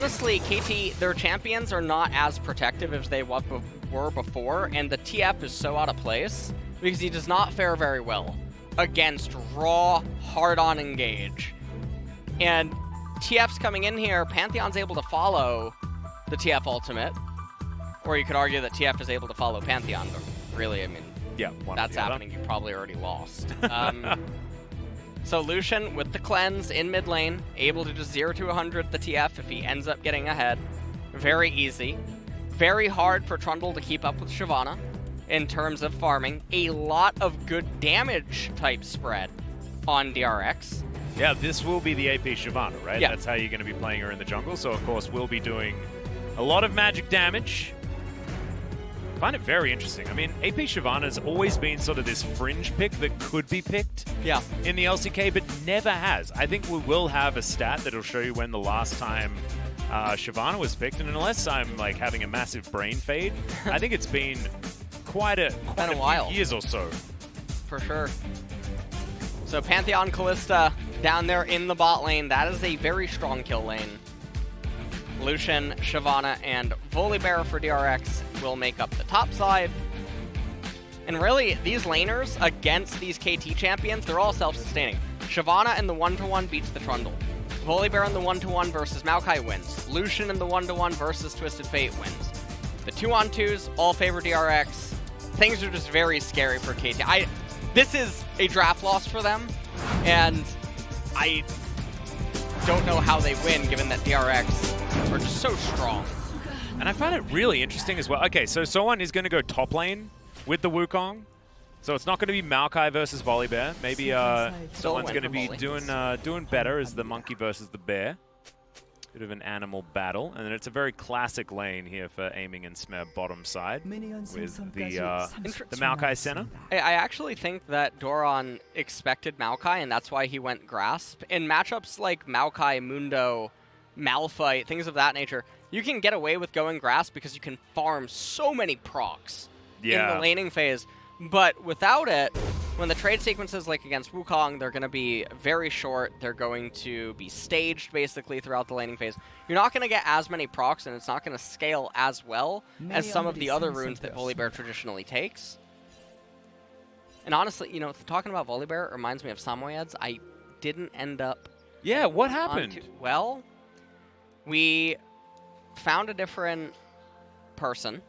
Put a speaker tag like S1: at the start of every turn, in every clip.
S1: Honestly, KT, their champions are not as protective as they were before, and the TF is so out of place because he does not fare very well against raw, hard-on engage. And TF's coming in here, Pantheon's able to follow the TF ultimate, or you could argue that TF is able to follow Pantheon, but really, I mean,
S2: yeah,
S1: that's happening, you probably already lost. So Lucian with the cleanse in mid lane, able to just 0 to 100 the TF if he ends up getting ahead. Very easy. Very hard for Trundle to keep up with Shyvana in terms of farming. A lot of good damage type spread on DRX.
S2: Yeah, this will be the AP Shyvana, right?
S1: Yeah.
S2: That's how you're going to be playing her in the jungle. So, of course, we'll be doing a lot of magic damage. I find it very interesting. I mean, AP Shyvana has always been sort of this fringe pick that could be picked in the LCK, but never has. I think we will have a stat that'll show you when the last time Shyvana was picked, and unless I'm like having a massive brain fade, I think it's been quite a
S1: while.
S2: few years or so.
S1: For sure. So Pantheon Kalista down there in the bot lane. That is a very strong kill lane. Lucian, Shyvana, and Volibear for DRX will make up the top side. And really, these laners against these KT champions, they're all self-sustaining. Shyvana in the 1-to-1 beats the Trundle. Volibear in the 1-to-1 versus Maokai wins. Lucian in the 1-to-1 versus Twisted Fate wins. The 2-on-2s all favor DRX. Things are just very scary for KT. This is a draft loss for them, and I don't know how they win given that DRX are just so strong.
S2: And I find it really interesting as well. Okay, so SoHwan is going to go top lane with the Wukong. So it's not going to be Maokai versus Volibear. Maybe SoHwan's going to be doing better as the monkey versus the bear. Bit of an animal battle. And then it's a very classic lane here for aiming in Smeb bottom side with the Maokai Senna.
S1: I actually think that Doran expected Maokai, and that's why he went Grasp. In matchups like Maokai, Mundo, Malphite, things of that nature, you can get away with going Grasp because you can farm so many procs in the laning phase. But without it, when the trade sequences like against Wukong, they're going to be very short. They're going to be staged basically throughout the laning phase. You're not going to get as many procs, and it's not going to scale as well as some of the other runes that Volibear traditionally takes. And honestly, you know, talking about Volibear reminds me of Samoyeds. I didn't end up...
S2: Yeah, what happened?
S1: Well, we found a different person,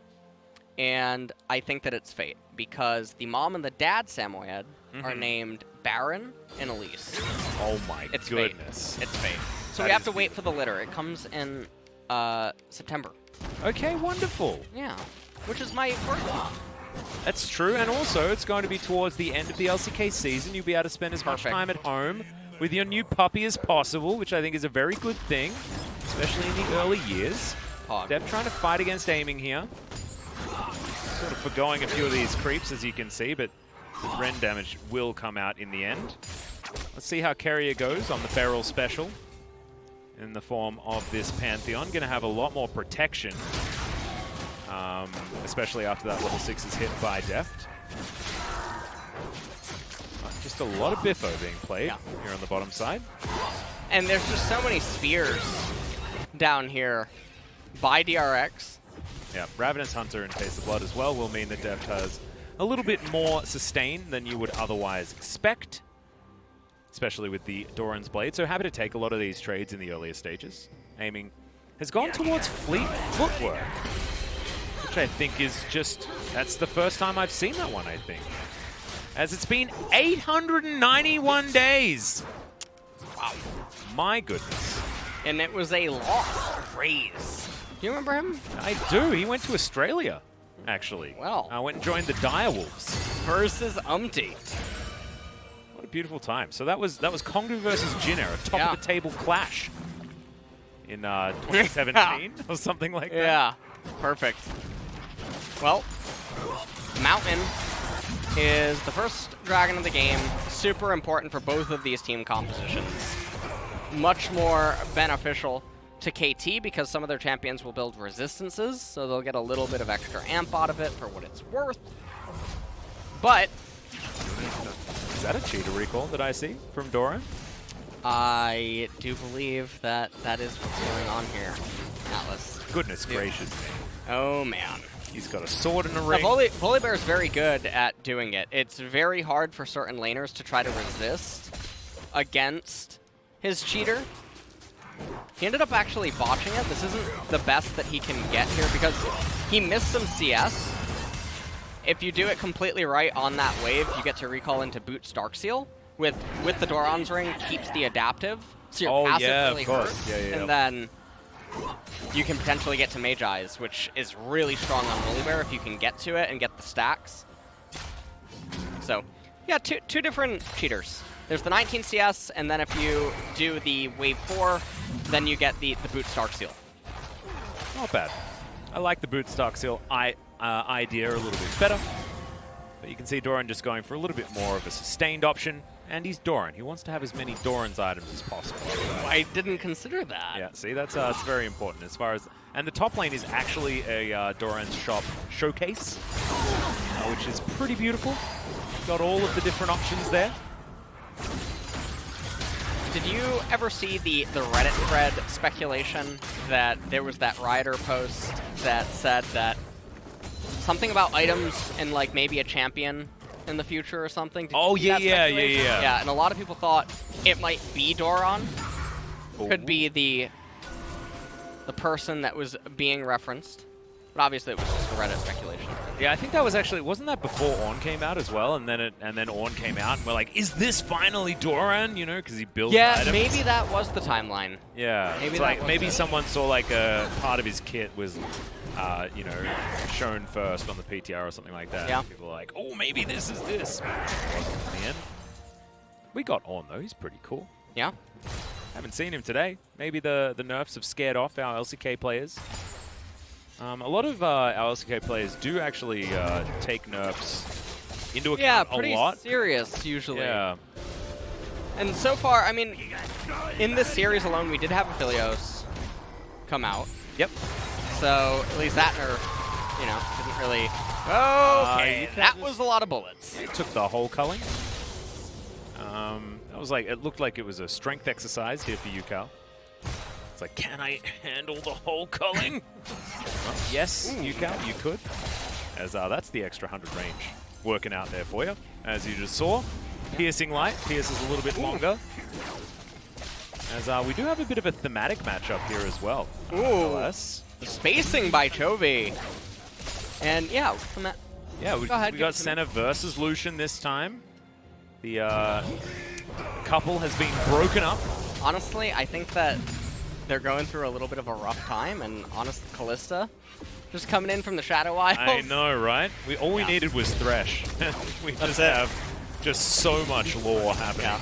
S1: and I think that it's fate, because the mom and the dad Samoyed are named Baron and Elise.
S2: Oh my goodness.
S1: It's fate. So we have to wait for the litter. It comes in September.
S2: Okay, wonderful.
S1: Yeah, which is my birthday.
S2: That's true, and also it's going to be towards the end of the LCK season. You'll be able to spend as much time at home with your new puppy as possible, which I think is a very good thing, especially in the early years. Deft trying to fight against aiming here. Sort of forgoing a few of these creeps, as you can see, but the Ren damage will come out in the end. Let's see how Keria goes on the Feral Special in the form of this Pantheon. Going to have a lot more protection, especially after that level 6 is hit by Deft. Just a lot of Biffo being played here on the bottom side.
S1: And there's just so many spears down here by DRX.
S2: Yeah, Ravenous Hunter and Taste of Blood as well will mean that Deft has a little bit more sustain than you would otherwise expect, especially with the Doran's Blade. So happy to take a lot of these trades in the earlier stages. Aiming has gone towards fleet footwork, which I think is just, that's the first time I've seen that one, I think. As it's been 891 days. Wow. My goodness.
S1: And it was a lost raise. Do you remember him?
S2: I do. He went to Australia, actually.
S1: Well.
S2: I went and joined the Direwolves.
S1: Versus Umti.
S2: What a beautiful time. So that was Kongdu versus Jinner, a top-of-the-table clash in 2017 or something like that.
S1: Yeah, perfect. Well, Mountain is the first dragon of the game. Super important for both of these team compositions. Much more beneficial to KT because some of their champions will build resistances, so they'll get a little bit of extra amp out of it for what it's worth. But
S2: is that a cheater recall that I see from Doran?
S1: I do believe that that is what's going on here.
S2: Goodness gracious me.
S1: Oh, man.
S2: He's got a sword in the ring.
S1: Volibear is very good at doing it. It's very hard for certain laners to try to resist against his cheater. He ended up actually botching it. This isn't the best that he can get here because he missed some CS. If you do it completely right on that wave, you get to recall into Boots Darkseal. With the Doran's ring, keeps the adaptive, so your passive really hurts. And then you can potentially get to Mage Eyes, which is really strong on Volibear if you can get to it and get the stacks. So, yeah, two different cheaters. There's the 19 CS, and then if you do the Wave 4, then you get the Boots Darkseal.
S2: Not bad. I like the Boots Darkseal idea a little bit better. But you can see Doran just going for a little bit more of a sustained option. And he's Doran. He wants to have as many Doran's items as possible.
S1: I didn't consider that.
S2: Yeah, see, that's very important as far as... And the top lane is actually a Doran's shop showcase, which is pretty beautiful. Got all of the different options there.
S1: Did you ever see the Reddit thread speculation that there was that Rider post that said that something about items and like maybe a champion in the future or something?
S2: Oh, yeah.
S1: Yeah, and a lot of people thought it might be Doran.
S2: Ooh.
S1: Could be the person that was being referenced. But obviously it was just a Reddit speculation.
S2: Yeah, I think that was actually, wasn't that before Ornn came out as well? And then Ornn came out and we're like, is this finally Doran? You know, because he built items.
S1: Maybe that was the timeline.
S2: Yeah, maybe someone saw like a part of his kit was you know, shown first on the PTR or something like that.
S1: Yeah.
S2: People are like, oh, maybe this is this. In the end, we got Ornn though. He's pretty cool.
S1: Yeah.
S2: Haven't seen him today. Maybe the nerfs have scared off our LCK players. A lot of our LCK players do actually take nerfs into account a lot.
S1: Yeah, pretty serious usually.
S2: Yeah.
S1: And so far, I mean, in this series alone, we did have Aphelios come out.
S2: Yep.
S1: So at least that nerf, you know, didn't really... Okay, that was a lot of bullets.
S2: It took the whole culling. That was like, it looked like it was a strength exercise here for Ucal. It's like, can I handle the whole culling? Yes, Ucal, you could. As that's the extra 100 range working out there for you, as you just saw. Piercing light, pierces a little bit longer. As we do have a bit of a thematic matchup here as well.
S1: Ooh, spacing by Chovy. And yeah, from that.
S2: Yeah, we got Senna versus Lucian this time. The couple has been broken up.
S1: Honestly, I think that they're going through a little bit of a rough time, and honestly, Kalista just coming in from the Shadow Isles.
S2: I know, right? All we needed was Thresh. We just have so much lore happening.
S1: Yeah.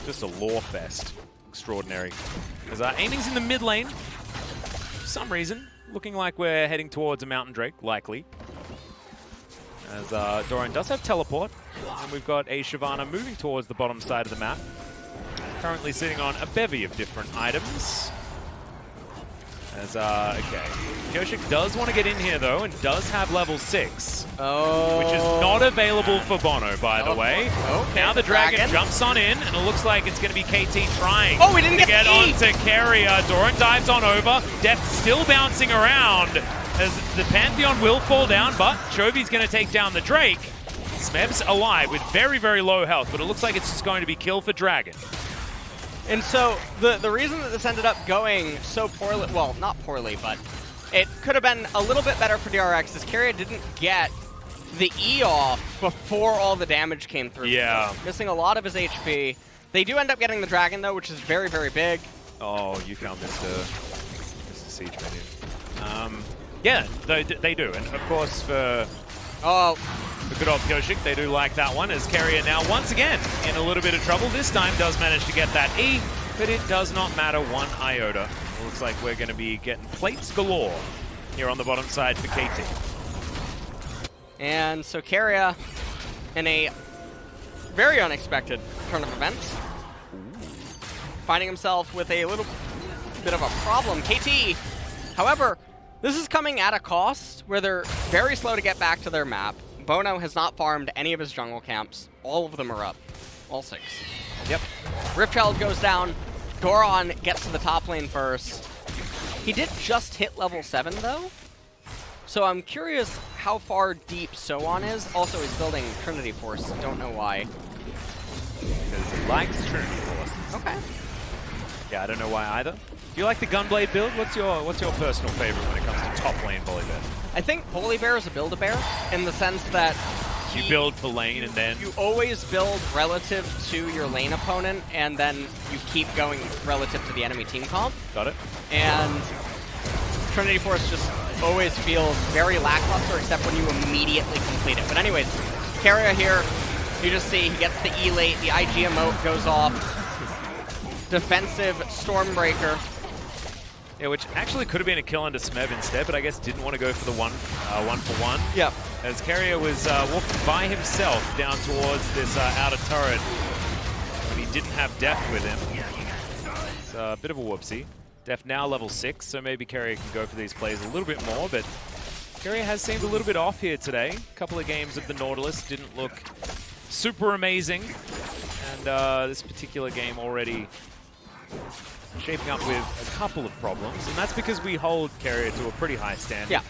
S2: Just a lore fest. Extraordinary. As aiming's in the mid lane. For some reason, looking like we're heading towards a Mountain Drake, likely. As Doran does have teleport, and we've got a Shyvana moving towards the bottom side of the map. Currently sitting on a bevy of different items. As, okay. Pyosik does want to get in here, though, and does have level 6.
S1: Oh.
S2: Which is not available for bonO, by the way.
S1: Okay.
S2: Now the Dragon jumps on in, and it looks like it's going to be KT trying
S1: we didn't
S2: to
S1: get
S2: get onto Keria. Doran dives on over. Deft still bouncing around, as the Pantheon will fall down, but Chovy's going to take down the Drake. Smeb's alive with very, very low health, but it looks like it's just going to be kill for Dragon.
S1: And so, the reason that this ended up going so poorly, well, not poorly, but it could have been a little bit better for DRX, is Keria didn't get the E off before all the damage came through.
S2: Yeah.
S1: Missing a lot of his HP. They do end up getting the Dragon, though, which is very, very big.
S2: Oh, Ucal missed a siege minion. Yeah, they do. And, of course, for the good old Pyosik, they do like that one, as Keria now once again in a little bit of trouble. This time does manage to get that E, but it does not matter one iota. It looks like we're going to be getting plates galore here on the bottom side for KT.
S1: And so Keria, in a very unexpected turn of events, finding himself with a little bit of a problem. KT, however, this is coming at a cost where they're very slow to get back to their map. bonO has not farmed any of his jungle camps. All of them are up. All 6. Yep. Riftchild goes down. Doran gets to the top lane first. He did just hit level 7 though, so I'm curious how far deep SoHwan is. Also, he's building Trinity Force. Don't know why.
S2: Because he likes Trinity Force.
S1: Okay.
S2: Yeah, I don't know why either. Do you like the Gunblade build? What's your personal favorite when it comes to top lane Volibear?
S1: I think Volibear is a Build-A-Bear in the sense that
S2: you build for lane and then
S1: you always build relative to your lane opponent, and then you keep going relative to the enemy team comp.
S2: Got it.
S1: And Trinity Force just always feels very lackluster, except when you immediately complete it. But anyways, Keria here, you just see he gets the E late, the IG emote goes off. Defensive Stormbreaker.
S2: Yeah, which actually could have been a kill onto Smeb instead, but I guess didn't want to go for the one for one.
S1: Yep.
S2: As Keria was walking by himself down towards this outer turret when he didn't have Deft with him. It's a bit of a whoopsie. Deft now level 6, so maybe Keria can go for these plays a little bit more, but Keria has seemed a little bit off here today. A couple of games of the Nautilus didn't look super amazing, and this particular game already shaping up with a couple of problems, and that's because we hold Keria to a pretty high standard.
S1: Yeah.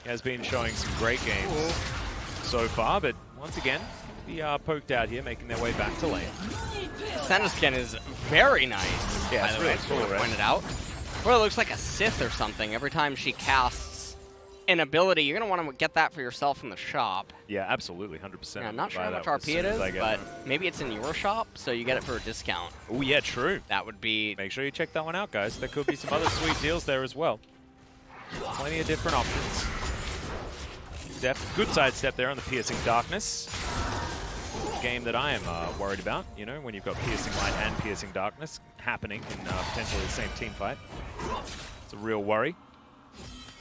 S2: He has been showing some great games so far, but once again, we are poked out here, making their way back to lane.
S1: Senna's skin is very nice.
S2: Yeah,
S1: by
S2: it's
S1: the
S2: really
S1: way,
S2: cool, right?
S1: Pointed out. Well, it looks like a Sith or something. Every time she casts an ability, you're going to want to get that for yourself in the shop.
S2: Yeah, absolutely, 100%.
S1: Yeah, I'm not sure how much RP it is, but maybe it's in your shop, so you get it for a discount.
S2: Oh, yeah, true.
S1: That would be...
S2: Make sure you check that one out, guys. There could be some other sweet deals there as well. Plenty of different options. Deft, good sidestep there on the Piercing Darkness. Game that I am worried about, you know, when you've got Piercing Light and Piercing Darkness happening in potentially the same team fight. It's a real worry.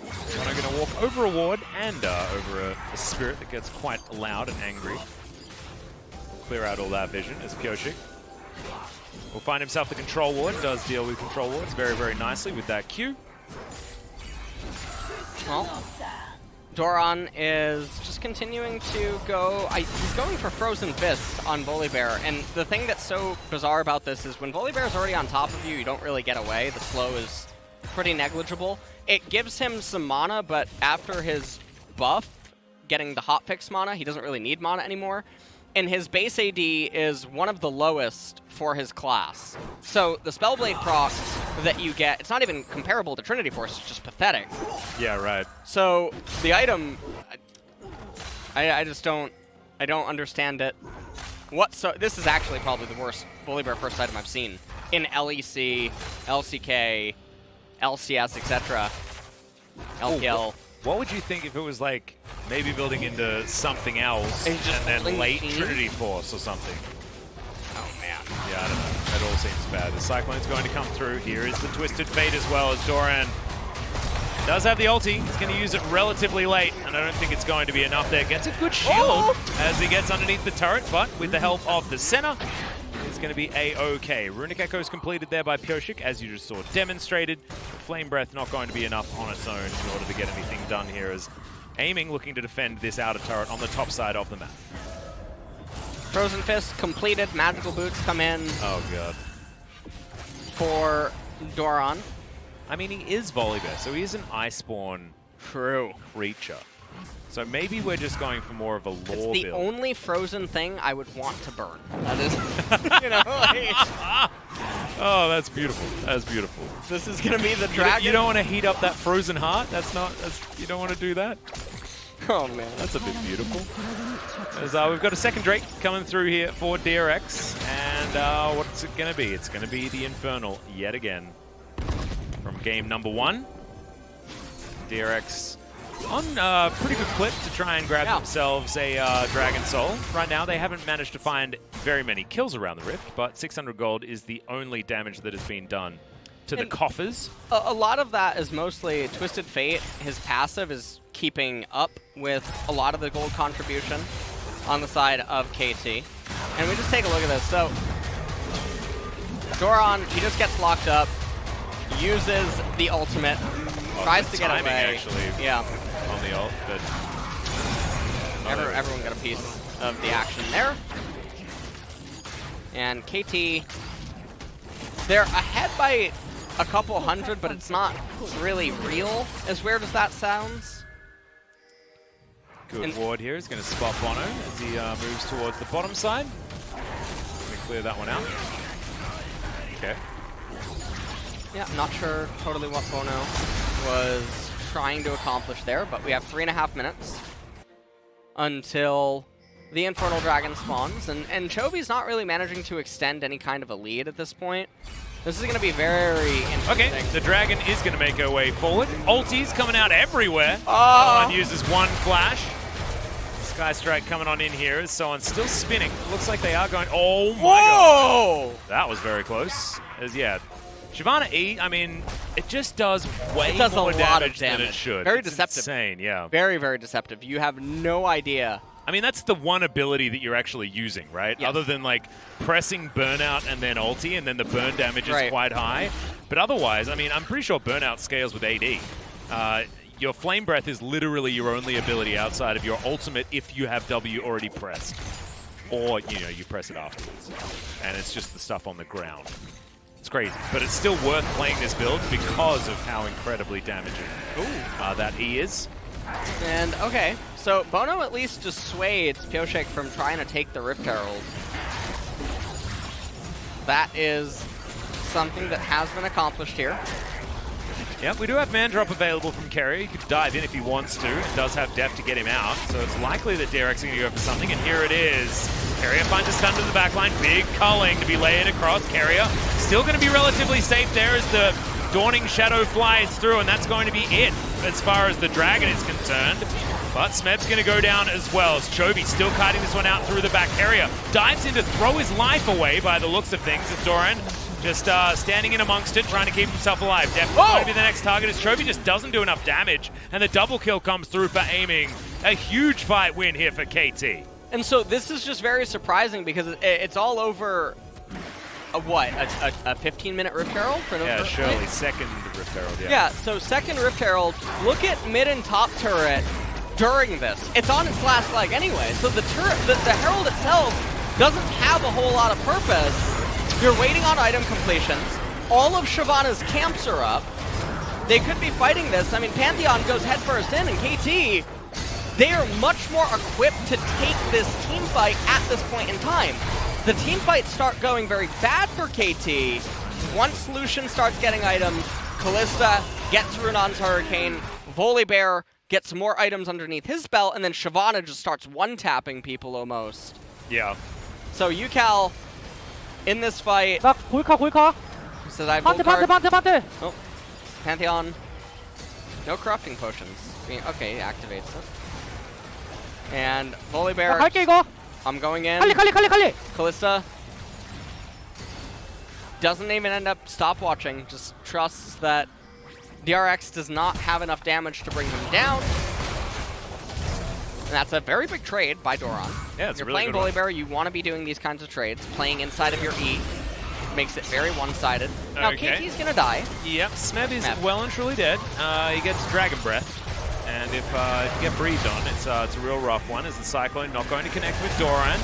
S2: And I'm going to walk over a ward and over a spirit that gets quite loud and angry. Clear out all that vision as Pyosik will find himself the control ward. Does deal with control wards very, very nicely with that Q.
S1: Well, Doran is just continuing to go... he's going for Frozen Fist on Volibear, and the thing that's so bizarre about this is when Volibear is already on top of you, you don't really get away. The slow is pretty negligible. It gives him some mana, but after his buff, getting the hotfix mana, he doesn't really need mana anymore. And his base AD is one of the lowest for his class. So the Spellblade proc that you get, it's not even comparable to Trinity Force, it's just pathetic.
S2: Yeah, right.
S1: So the item, I just don't understand it. This is actually probably the worst Volibear first item I've seen in LEC, LCK, LCS, etc. LPL.
S2: What would you think if it was like maybe building into something else and then late Trinity Force or something?
S1: Oh man.
S2: Yeah, I don't know. That all seems bad. The Cyclone's going to come through. Here is the Twisted Fate as well, as Doran does have the ulti. He's going to use it relatively late, and I don't think it's going to be enough there. Gets a good shield as he gets underneath the turret, but with the help of the Senna, it's going to be A-OK. Runic Echo is completed there by Pyosik, as you just saw demonstrated. Flame Breath not going to be enough on its own in order to get anything done here, as aiming, looking to defend this outer turret on the top side of the map.
S1: Frozen Fist completed. Magical Boots come in.
S2: Oh, God.
S1: For Doran.
S2: I mean, he is Volibear, so he is an Iceborne creature. So maybe we're just going for more of a lore build.
S1: It's the only frozen thing I would want to burn. That is, you know, like...
S2: Oh, that's beautiful. That's beautiful.
S1: This is going to be the dragon.
S2: You don't want to heat up that frozen heart? You don't want to do that?
S1: Oh, man.
S2: That's a bit beautiful. As, we've got a second Drake coming through here for DRX. And what's it going to be? It's going to be the Infernal yet again. From game number 1. DRX on a pretty good clip to try and grab themselves a Dragon Soul. Right now, they haven't managed to find very many kills around the Rift, but 600 gold is the only damage that has been done to the coffers.
S1: A lot of that is mostly Twisted Fate. His passive is keeping up with a lot of the gold contribution on the side of KT. And we just take a look at this. So, Doran, he just gets locked up, uses the ultimate, tries to get away.
S2: Actually,
S1: yeah.
S2: On the ult, but
S1: everyone got a piece of the action there. And KT, they're ahead by a couple hundred, but it's not really real, as weird as that sounds.
S2: Good ward here. He's going to spot bonO as he moves towards the bottom side. Let me clear that one out. Okay.
S1: Yeah, I'm not sure totally what bonO was trying to accomplish there, but we have 3.5 minutes until the Infernal Dragon spawns, and Chovy's not really managing to extend any kind of a lead at this point. This is going to be very interesting.
S2: Okay, the Dragon is going to make her way forward. Ulti's coming out everywhere. SoHwan uses one flash. Sky Strike coming on in here as SoHwan's still spinning. It looks like they are going... Oh my god. That was very close. As yeah, Shyvana E, I mean, it just does way more damage than it should.
S1: Very
S2: it's
S1: deceptive.
S2: Insane, yeah.
S1: Very, very deceptive. You have no idea.
S2: I mean, that's the one ability that you're actually using, right?
S1: Yes.
S2: Other than, like, pressing Burnout and then ulti, and then the burn damage is quite high. But otherwise, I mean, I'm pretty sure Burnout scales with AD. Your Flame Breath is literally your only ability outside of your ultimate if you have W already pressed. Or, you know, you press it afterwards. And it's just the stuff on the ground. It's crazy. But it's still worth playing this build because of how incredibly damaging that E is.
S1: And, okay, so bonO at least dissuades Pyosik from trying to take the Rift Herald. That is something that has been accomplished here.
S2: Yep, we do have Man Drop available from Keria. He could dive in if he wants to. It does have Deft to get him out, so it's likely that DRX is going to go for something, and here it is. Keria finds a stun to the backline. Big culling to be layered across. Keria still going to be relatively safe there as the Dawning Shadow flies through, and that's going to be it as far as the Dragon is concerned. But Smeb's going to go down as well. As Chovy still kiting this one out through the back. Keria dives in to throw his life away by the looks of things. As Doran just standing in amongst it, trying to keep himself alive. Definitely going to be the next target as Chovy just doesn't do enough damage. And the double kill comes through for aiming. A huge fight win here for KT.
S1: And so this is just very surprising because it's all over... A 15-minute Rift Herald?
S2: Yeah, surely. Second Rift Herald, yeah.
S1: Yeah, so second Rift Herald. Look at mid and top turret during this. It's on its last leg anyway, so the turret, the Herald itself doesn't have a whole lot of purpose. You're waiting on item completions. All of Shyvana's camps are up. They could be fighting this. I mean, Pantheon goes headfirst in, and KT, they are much more equipped to take this team fight at this point in time. The team fights start going very bad for KT. Once Lucian starts getting items, Kalista gets Runon's Hurricane, Volibear gets more items underneath his belt, and then Shyvana just starts one-tapping people almost.
S2: Yeah.
S1: So Ucal in this fight says I have oh, Pantheon. No corrupting potions. Okay, he activates it. And Volibear. I'm going in. Kalista doesn't even end up stopwatching, just trusts that DRX does not have enough damage to bring him down. And that's a very big trade by Doran.
S2: Yeah, it's
S1: You're
S2: really
S1: playing Volibear, you want to be doing these kinds of trades. Playing inside of your E makes it very one-sided. Now KT's going to die.
S2: Yep, Smeb is well and truly dead. He gets Dragon Breath. And if you get breathed on, it's a real rough one as the Cyclone not going to connect with Doran.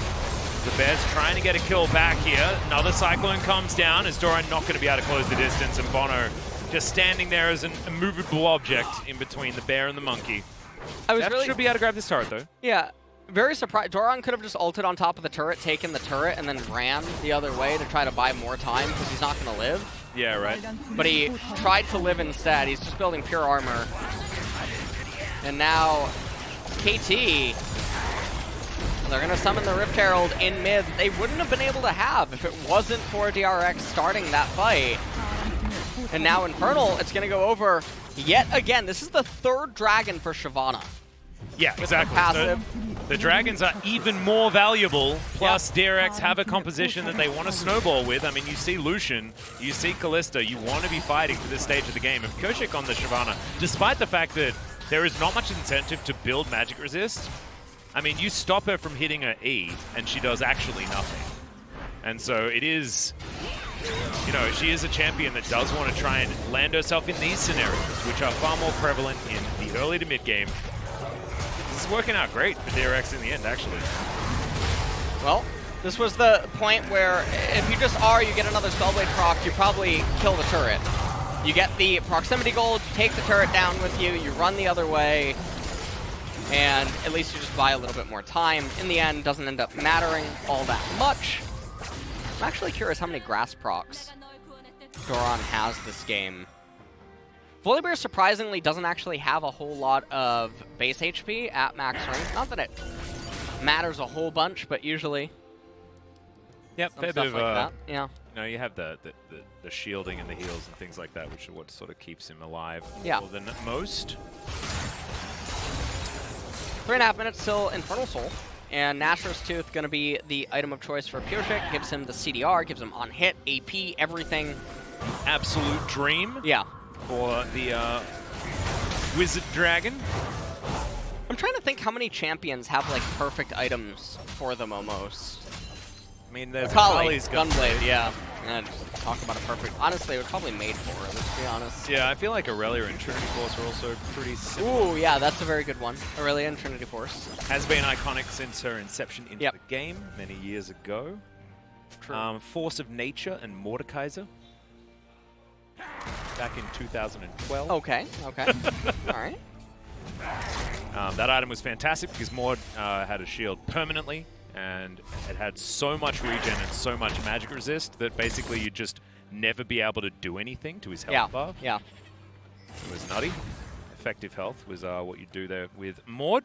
S2: The Bears trying to get a kill back here. Another Cyclone comes down as Doran not going to be able to close the distance, and bonO just standing there as an immovable object in between the bear and the monkey. Deft should be able to grab this turret though.
S1: Yeah, very surprised. Doran could have just ulted on top of the turret, taken the turret, and then ran the other way to try to buy more time because he's not going to live.
S2: Yeah, right.
S1: But he tried to live instead. He's just building pure armor. And now, KT, they're going to summon the Rift Herald in mid. They wouldn't have been able to have if it wasn't for DRX starting that fight. And now Infernal, it's going to go over yet again. This is the third dragon for Shyvana.
S2: Yeah, exactly. The dragons are even more valuable, plus DRX have a composition that they want to snowball with. I mean, you see Lucian, you see Kalista, you want to be fighting for this stage of the game. And Pyosik on the Shyvana, despite the fact that there is not much incentive to build magic resist. I mean, you stop her from hitting her E, and she does actually nothing. And so it is, you know, she is a champion that does want to try and land herself in these scenarios, which are far more prevalent in the early to mid game. This is working out great for DRX in the end, actually.
S1: Well, this was the point where if you just you get another Spellblade proc, you probably kill the turret. You get the proximity gold, you take the turret down with you, you run the other way, and at least you just buy a little bit more time. In the end, doesn't end up mattering all that much. I'm actually curious how many grass procs Doran has this game. Volibear surprisingly doesn't actually have a whole lot of base HP at max range. Not that it matters a whole bunch, but usually.
S2: Yep, fair bit
S1: Stuff
S2: of
S1: like that. Yeah.
S2: You know, you have the shielding and the heals and things like that, which are what sort of keeps him alive more than most.
S1: 3.5 minutes till Infernal Soul. And Nashor's Tooth going to be the item of choice for Pyosik. Gives him the CDR, gives him on hit, AP, everything.
S2: Absolute dream.
S1: Yeah.
S2: For the Wizard Dragon.
S1: I'm trying to think how many champions have like perfect items for them almost.
S2: I mean, there's
S1: Kali's Gunblade, yeah. And talk about a perfect. Honestly, it was probably made for it, let's be honest.
S2: Yeah, I feel like Aurelia and Trinity Force are also pretty similar.
S1: Ooh, yeah, that's a very good one. Aurelia and Trinity Force.
S2: Has been iconic since her inception into the game many years ago.
S1: True.
S2: Force of Nature and Mordekaiser. Back in 2012.
S1: Okay. All right.
S2: That item was fantastic because Mord had a shield permanently, and it had so much regen and so much magic resist that basically you'd just never be able to do anything to his health bar.
S1: Yeah.
S2: It was nutty. Effective health was what you do there with Mord.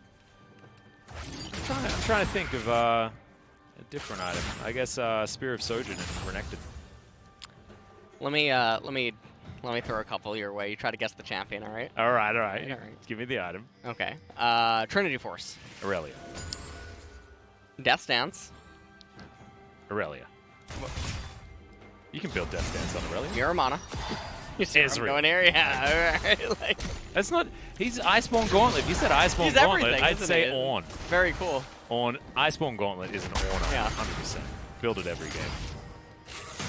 S2: I'm trying to think of a different item. I guess Spear of Sojourn and Renekton.
S1: Let me throw a couple your way. You try to guess the champion, all right?
S2: All right. Give me the item.
S1: Okay. Trinity Force.
S2: Aurelia.
S1: Death Dance.
S2: Aurelia. You can build Death Dance on Aurelia.
S1: Miramana. You see where I'm going here? Yeah. Right. Like,
S2: that's not. He's Iceborne Gauntlet. If you said Iceborne Gauntlet, I'd say Ornn.
S1: Very cool.
S2: Ornn. Iceborne Gauntlet is an Ornn.
S1: Yeah.
S2: 100%. Build it every game.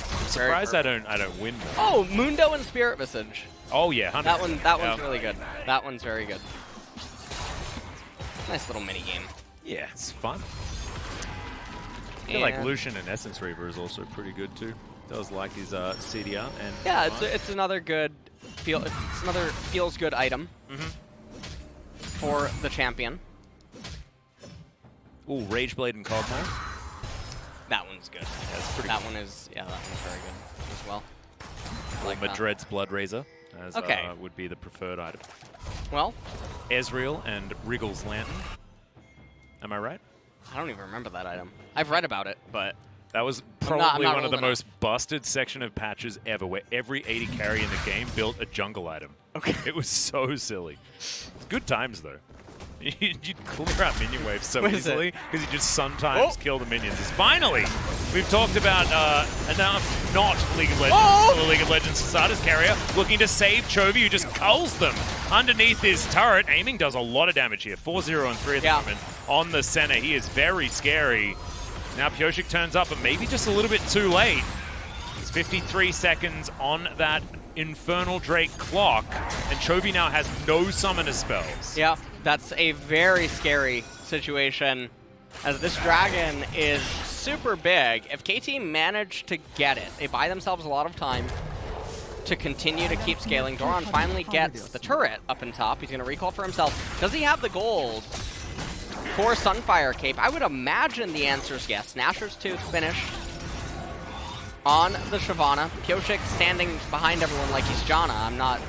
S2: I'm surprised I don't win them.
S1: Oh, Mundo and Spirit Visage.
S2: Oh yeah, 100%.
S1: That one's really good. That one's very good. Nice little mini game.
S2: Yeah, it's fun. I feel like Lucian and Essence Reaver is also pretty good too. Does like his CDR and
S1: yeah, it's another good feels good item for the champion.
S2: Ooh, Rageblade and Cogmo.
S1: That one's good.
S2: Yeah, that's pretty
S1: that
S2: good.
S1: one is that one's very good as well.
S2: Like Madred's Blood Razor as would be the preferred item.
S1: Well,
S2: Ezreal and Wriggle's Lantern. Am I right?
S1: I don't even remember that item. I've read about it, but
S2: that was probably one of the most busted section of patches ever, where every 80 carry in the game built a jungle item.
S1: Okay.
S2: It was so silly. It's good times though. You'd clear out minion waves so easily because you just sometimes kill the minions. Finally, we've talked about enough not League of Legends for the League of Legends starters. Keria looking to save Chovy, who just culls them underneath his turret. Aiming does a lot of damage here. 4-0 and 3 at the moment on the Senna. He is very scary. Now Pyosik turns up, but maybe just a little bit too late. It's 53 seconds on that Infernal Drake clock, and Chovy now has no summoner spells.
S1: Yeah, that's a very scary situation, as this dragon is super big. If KT manage to get it, they buy themselves a lot of time to continue to keep scaling. Doran finally gets the turret up in top. He's going to recall for himself. Does he have the gold for Sunfire Cape? I would imagine the answer is yes. Nashor's Tooth finished on the Shyvana. Pyosik standing behind everyone like he's Janna. I'm not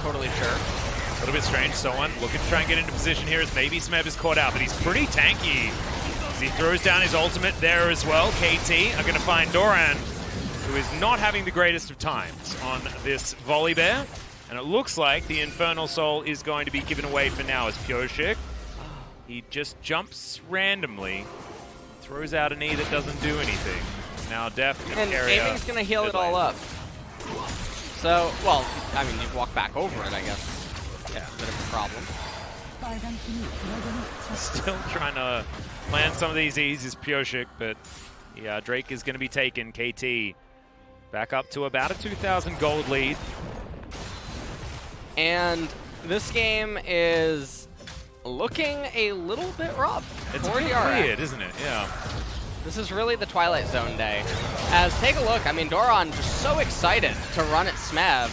S1: totally sure.
S2: A little bit strange. SoHwan looking to try and get into position here as maybe Smeb is caught out, but he's pretty tanky as he throws down his ultimate there as well. KT are going to find Doran, who is not having the greatest of times on this Volibear. And it looks like the Infernal Soul is going to be given away for now as Pyosik. He just jumps randomly, throws out an E that doesn't do anything. Now Deft and Keria.
S1: Aiming's going to heal it all up. So, well, I mean, you walk back over it, I guess. Yeah, a bit of a problem.
S2: Still trying to land some of these E's is Pyosik, but yeah, Drake is going to be taken. KT back up to about a 2,000 gold lead.
S1: And this game is looking a little bit rough.
S2: It's a bit weird, isn't it? Yeah.
S1: This is really the Twilight Zone day. As take a look, I mean, Doran just so excited to run at Smeb.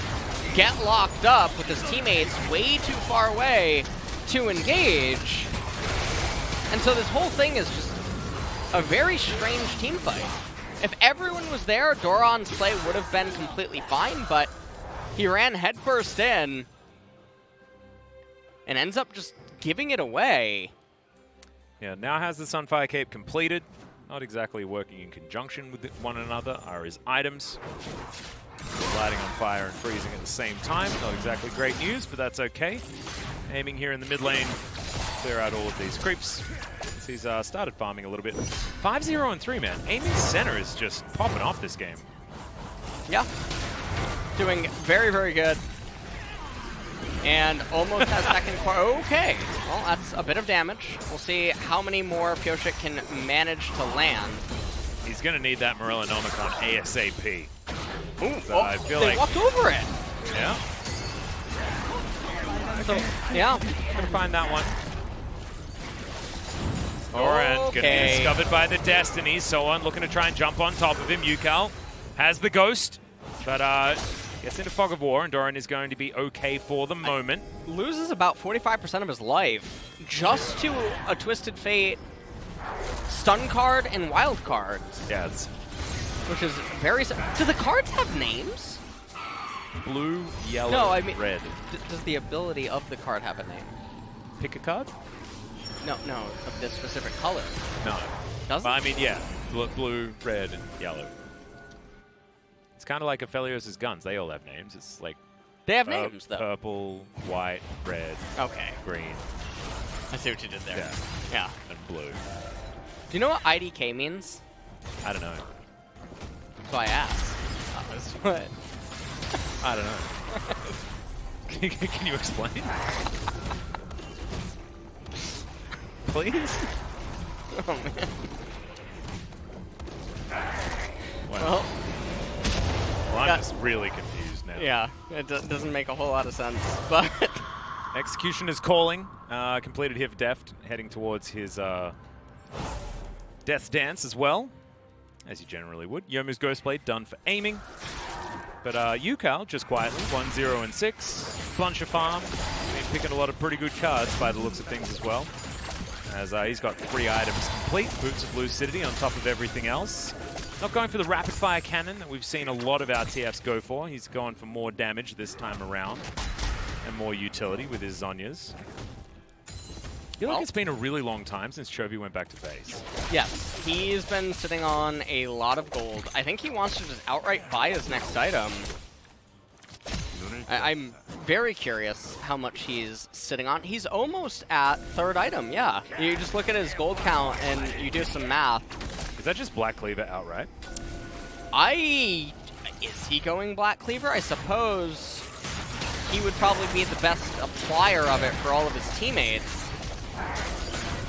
S1: get locked up with his teammates way too far away to engage. And so this whole thing is just a very strange team fight. If everyone was there, Doran's play would have been completely fine, but he ran headfirst in and ends up just giving it away.
S2: Yeah, now has the Sunfire Cape completed. Not exactly working in conjunction with one another are his items. Lighting on fire and freezing at the same time. Not exactly great news, but that's okay. Aiming here in the mid lane, clear out all of these creeps. He's started farming a little bit. 5-0 and 3, man. Aiming Senna is just popping off this game.
S1: Yeah. Doing very, very good. And almost has second core. Okay. Well, that's a bit of damage. We'll see how many more Pyosik can manage to land.
S2: He's going to need that Morellonomicon ASAP.
S1: Ooh,
S2: So I feel
S1: they
S2: like
S1: walked over it.
S2: Yeah.
S1: So, yeah.
S2: Gonna find that one. Doran gonna be discovered by the Destiny. SoHwan looking to try and jump on top of him. Ucal has the Ghost, but gets into Fog of War, and Doran is going to be okay for the moment.
S1: Loses about 45% of his life just to a Twisted Fate stun card and wild cards.
S2: Yeah, it's
S1: Which is very... Do the cards have names?
S2: blue, yellow,
S1: No, I mean,
S2: red.
S1: Does the ability of the card have a name?
S2: Pick a card?
S1: No, of this specific color.
S2: No.
S1: Does it?
S2: I mean, yeah. Blue, red, and yellow. It's kind of like Aphelios' guns. They all have names. It's like...
S1: They have names, though.
S2: Purple, white, red,
S1: Okay.
S2: green.
S1: I see what you did there.
S2: Yeah.
S1: Yeah.
S2: And blue.
S1: Do you know what IDK means?
S2: I don't know.
S1: So I asked. That's what...
S2: I don't know. Can you explain? Please?
S1: Oh, man.
S2: Well, I'm
S1: yeah.
S2: just really confused now.
S1: Yeah, it doesn't make a whole lot of sense, but...
S2: Execution is calling. Completed here for Deft, heading towards his Death Dance as well, as you generally would. Yomu's Ghostblade done for aiming. But Ucal, just quietly, 1-0 and 6. Bunch of farm. Been picking a lot of pretty good cards by the looks of things as well. As he's got 3 items complete. Boots of Lucidity on top of everything else. Not going for the rapid fire cannon that we've seen a lot of our TFs go for. He's going for more damage this time around. And more utility with his Zhonya's. I feel like it's been a really long time since Chovy went back to base.
S1: Yes, he's been sitting on a lot of gold. I think he wants to just outright buy his next item. I'm very curious how much he's sitting on. He's almost at 3rd item, yeah. You just look at his gold count and you do some math.
S2: Is that just Black Cleaver outright?
S1: Is he going Black Cleaver? I suppose he would probably be the best applier of it for all of his teammates.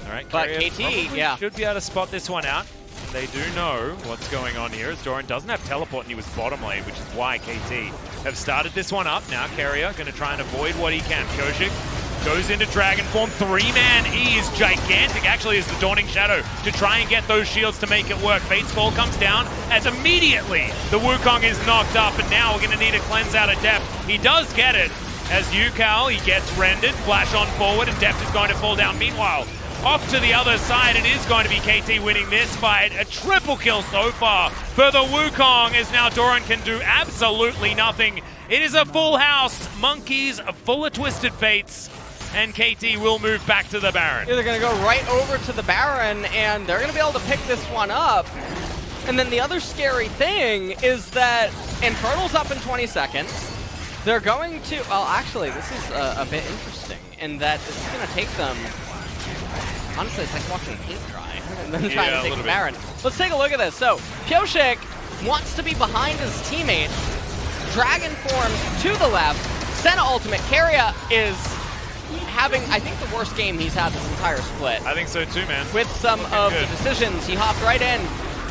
S2: All right,
S1: but
S2: Keria
S1: KT, yeah.
S2: should be able to spot this one out. They do know what's going on here, as Doran doesn't have teleport and he was bottom lane, which is why KT have started this one up. Now Keria going to try and avoid what he can. Pyosik goes into Dragon Form. 3-man E is gigantic, actually, as the Dawning Shadow to try and get those shields to make it work. Fate's Fall comes down as immediately the Wukong is knocked up, and now we're going to need a cleanse out of Deft. He does get it. As Ucal, he gets rendered, flash on forward, and Deft is going to fall down. Meanwhile, off to the other side, it is going to be KT winning this fight. A triple kill so far for the Wukong, as now Doran can do absolutely nothing. It is a full house. Monkeys full of Twisted Fates, and KT will move back to the Baron.
S1: Yeah, they're going to go right over to the Baron, and they're going to be able to pick this one up. And then the other scary thing is that Infernal's up in 20 seconds. They're going to, well, actually, this is a bit interesting in that this is going to take them, honestly, it's like watching paint dry and then trying to take the Baron. Let's take a look at this. So, Pyosik wants to be behind his teammate. Dragon forms to the left. Senna ultimate. Keria is having, I think, the worst game he's had this entire split.
S2: I think so too, man.
S1: With some of the decisions, he hopped right in.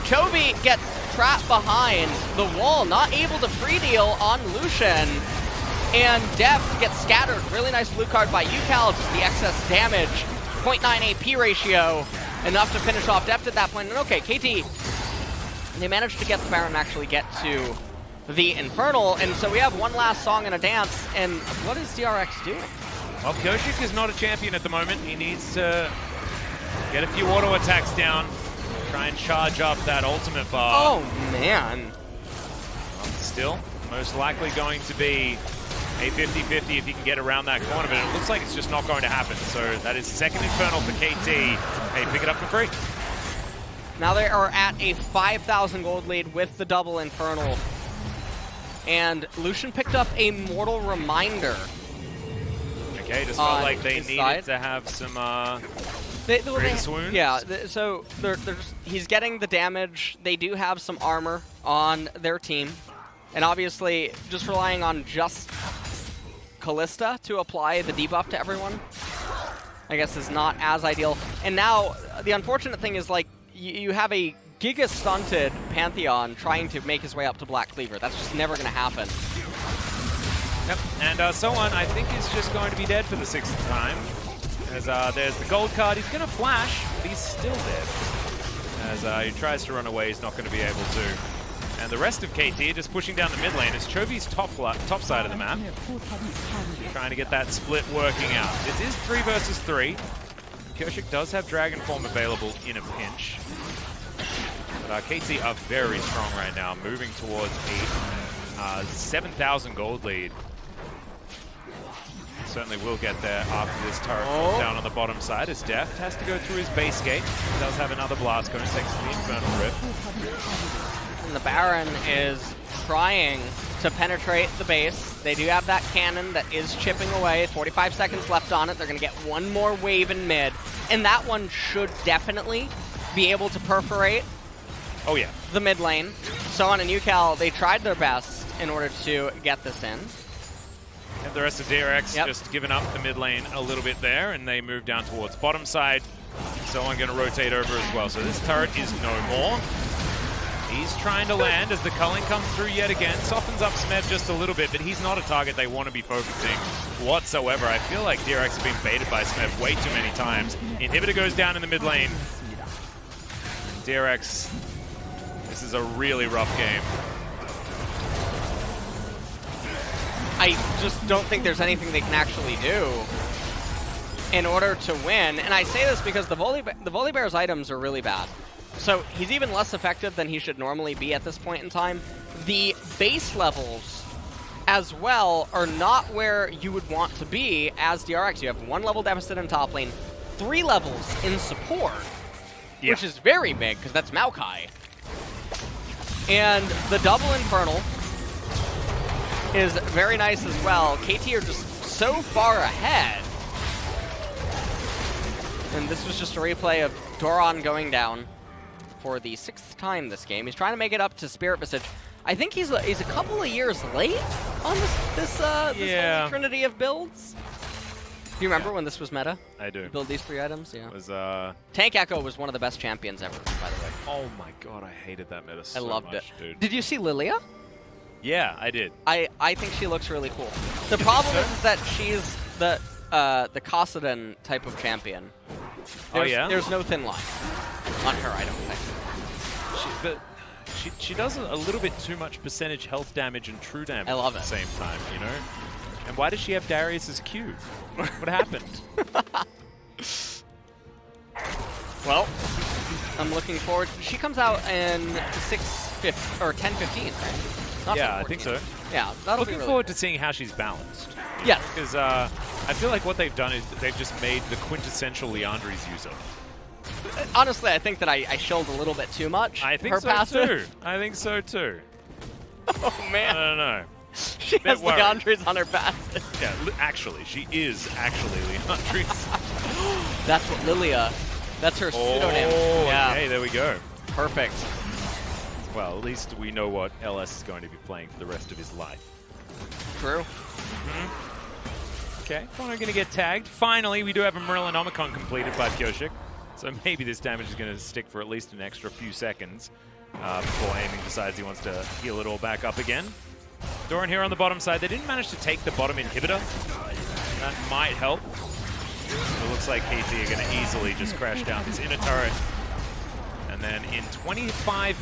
S1: Chovy gets trapped behind the wall, not able to free deal on Lucian. And Deft gets scattered. Really nice blue card by Ucal, just the excess damage. 0.9 AP ratio, enough to finish off Deft at that point. And okay, KT, they managed to get the Baron and actually get to the Infernal, and so we have one last song and a dance, and what is DRX doing?
S2: Well, Pyosik is not a champion at the moment. He needs to get a few auto attacks down, try and charge up that ultimate bar.
S1: Oh, man.
S2: Still, most likely going to be a 50-50 if he can get around that corner, but it looks like it's just not going to happen. So that is second Infernal for KT. Hey, pick it up for free.
S1: Now they are at a 5,000 gold lead with the double Infernal. And Lucian picked up a Mortal Reminder.
S2: Okay, just felt like they needed to have some greatest wounds.
S1: Yeah, so he's getting the damage. They do have some armor on their team. And obviously, just relying on just Kalista to apply the debuff to everyone, I guess is not as ideal. And now, the unfortunate thing is, like, you have a giga-stunted Pantheon trying to make his way up to Black Cleaver. That's just never going to happen.
S2: Yep, and SoHwan, I think, is just going to be dead for the 6th time. As there's the gold card. He's going to flash, but he's still dead. As he tries to run away, he's not going to be able to. And the rest of KT just pushing down the mid lane as Chovy's top side of the map. Trying to get that split working out. This is 3 versus 3. Pyosik does have Dragon Form available in a pinch. But KT are very strong right now, moving towards a 7,000 gold lead. Certainly will get there after this turret falls down on the bottom side as Deft has to go through his base gate. He does have another blast going thanks to the Infernal Rift.
S1: And the Baron is trying to penetrate the base. They do have that cannon that is chipping away. 45 seconds left on it. They're going to get one more wave in mid. And that one should definitely be able to perforate the mid lane. SoHwan and Ucal, they tried their best in order to get this in.
S2: And the rest of DRX just giving up the mid lane a little bit there, and they move down towards bottom side. SoHwan going to rotate over as well. So this turret is no more. He's trying to land as the culling comes through yet again. Softens up Smeb just a little bit, but he's not a target they want to be focusing whatsoever. I feel like DRX have been baited by Smeb way too many times. Inhibitor goes down in the mid lane. DRX, this is a really rough game.
S1: I just don't think there's anything they can actually do in order to win. And I say this because the Volibear's items are really bad. So he's even less effective than he should normally be at this point in time. The base levels as well are not where you would want to be as DRX. You have 1 level deficit in top lane, 3 levels in support, which is very big because that's Maokai. And the double Infernal is very nice as well. KT are just so far ahead. And this was just a replay of Doran going down for the 6th time this game. He's trying to make it up to Spirit Visage. I think he's a couple of years late on this Holy Trinity of builds. Do you remember when this was meta?
S2: I do.
S1: Build these 3 items? Yeah.
S2: It was,
S1: Tank Echo was one of the best champions ever, by the way.
S2: Oh my god, I hated that meta so much.
S1: I loved it.
S2: Dude.
S1: Did you see Lilia?
S2: Yeah, I did.
S1: I think she looks really cool. The problem is that she's the Kassadin type of champion. There's no thin line on her, I don't think.
S2: She does a little bit too much percentage health damage and true damage
S1: at
S2: the same time, you know? And why does she have Darius's Q? What happened?
S1: Well, I'm looking forward. She comes out in 6:15 or 10:15, right? Not
S2: yeah, I think so.
S1: Yeah, that'll be
S2: looking
S1: really
S2: forward
S1: good
S2: to seeing how she's balanced.
S1: Yes.
S2: Because I feel like what they've done is they've just made the quintessential Leandri's user.
S1: Honestly, I think that I shilled a little bit too much.
S2: I think so too. I think so too.
S1: Oh man.
S2: I don't know.
S1: She has Leandri's on her passive.
S2: Yeah, actually, she is actually Leandri's.
S1: That's what Lilia. That's her pseudonym.
S2: Oh,
S1: yeah.
S2: Okay, there we go.
S1: Perfect.
S2: Well, at least we know what LS is going to be playing for the rest of his life.
S1: True.
S2: Okay, bonO going to get tagged. Finally, we do have a Merlinomicon completed by Pyosik. So maybe this damage is going to stick for at least an extra few seconds before Aiming decides he wants to heal it all back up again. Doran here on the bottom side. They didn't manage to take the bottom inhibitor. That might help. It looks like KT are going to easily just crash down this inner turret. And then in 25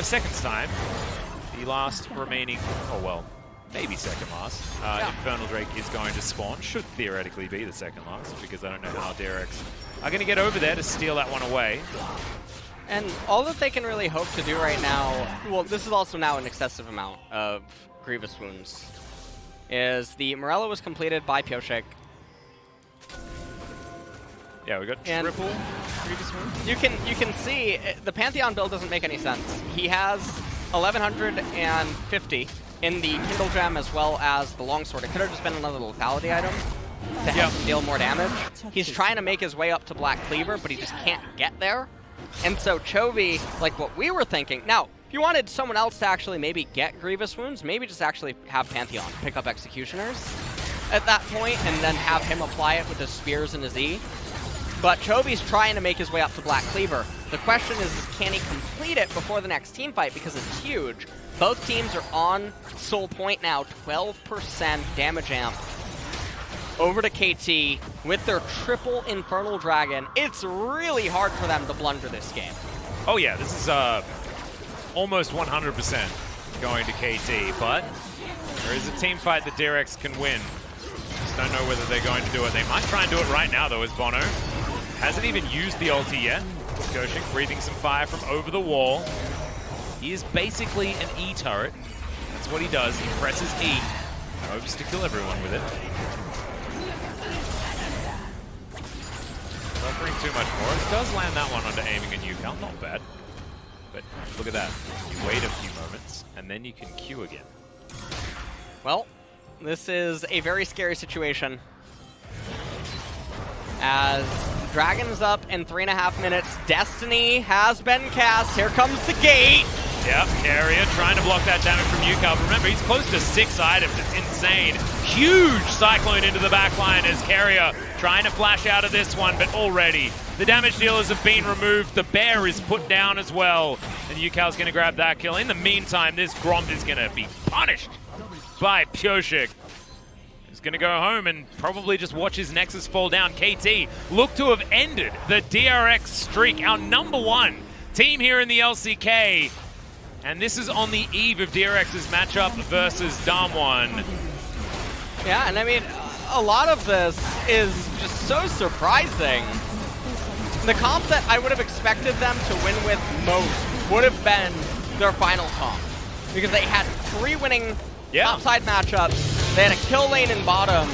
S2: seconds time, the last remaining, oh well, maybe second last. Infernal Drake is going to spawn. Should theoretically be the second last, because I don't know how DRX are going to get over there to steal that one away.
S1: And all that they can really hope to do right now, well, this is also now an excessive amount of Grievous Wounds, is the Morello was completed by Pyosik.
S2: Yeah, we got triple Grievous Wounds.
S1: You can see the Pantheon build doesn't make any sense. He has 1150 in the Kindle Gem as well as the Longsword. It could have just been another lethality item to help him deal more damage. He's trying to make his way up to Black Cleaver, but he just can't get there. And so Chovy, like what we were thinking, now, if you wanted someone else to actually maybe get Grievous Wounds, maybe just actually have Pantheon pick up Executioners at that point and then have him apply it with his Spears and his E. But Chovy's trying to make his way up to Black Cleaver. The question is can he complete it before the next team fight, because it's huge. Both teams are on Soul Point now, 12% damage amp over to KT with their triple Infernal Dragon. It's really hard for them to blunder this game.
S2: Oh yeah, this is almost 100% going to KT, but there is a team fight that DRX can win. Just don't know whether they're going to do it. They might try and do it right now though, as bonO hasn't even used the ulti yet. Skoshik breathing some fire from over the wall. He is basically an E turret. That's what he does. He presses E and hopes to kill everyone with it. Offering too much more. It does land that one under aiming and Ucal. Not bad. But look at that. You wait a few moments and then you can Q again.
S1: Well, this is a very scary situation. As Dragon's up in 3.5 minutes. Destiny has been cast. Here comes the gate.
S2: Yep, Keria trying to block that damage from Ucal. Remember, he's close to 6 items. It's insane. Huge Cyclone into the backline as Keria trying to flash out of this one, but already the damage dealers have been removed. The bear is put down as well, and Ucal's going to grab that kill. In the meantime, this Gromp is going to be punished by Pyosik. He's going to go home and probably just watch his Nexus fall down. KT look to have ended the DRX streak, our #1 team here in the LCK. And this is on the eve of DRX's matchup versus Damwon.
S1: Yeah, and I mean, a lot of this is just so surprising. The comp that I would have expected them to win with most would have been their final comp, because they had 3 winning topside matchups. They had a kill lane in bottom,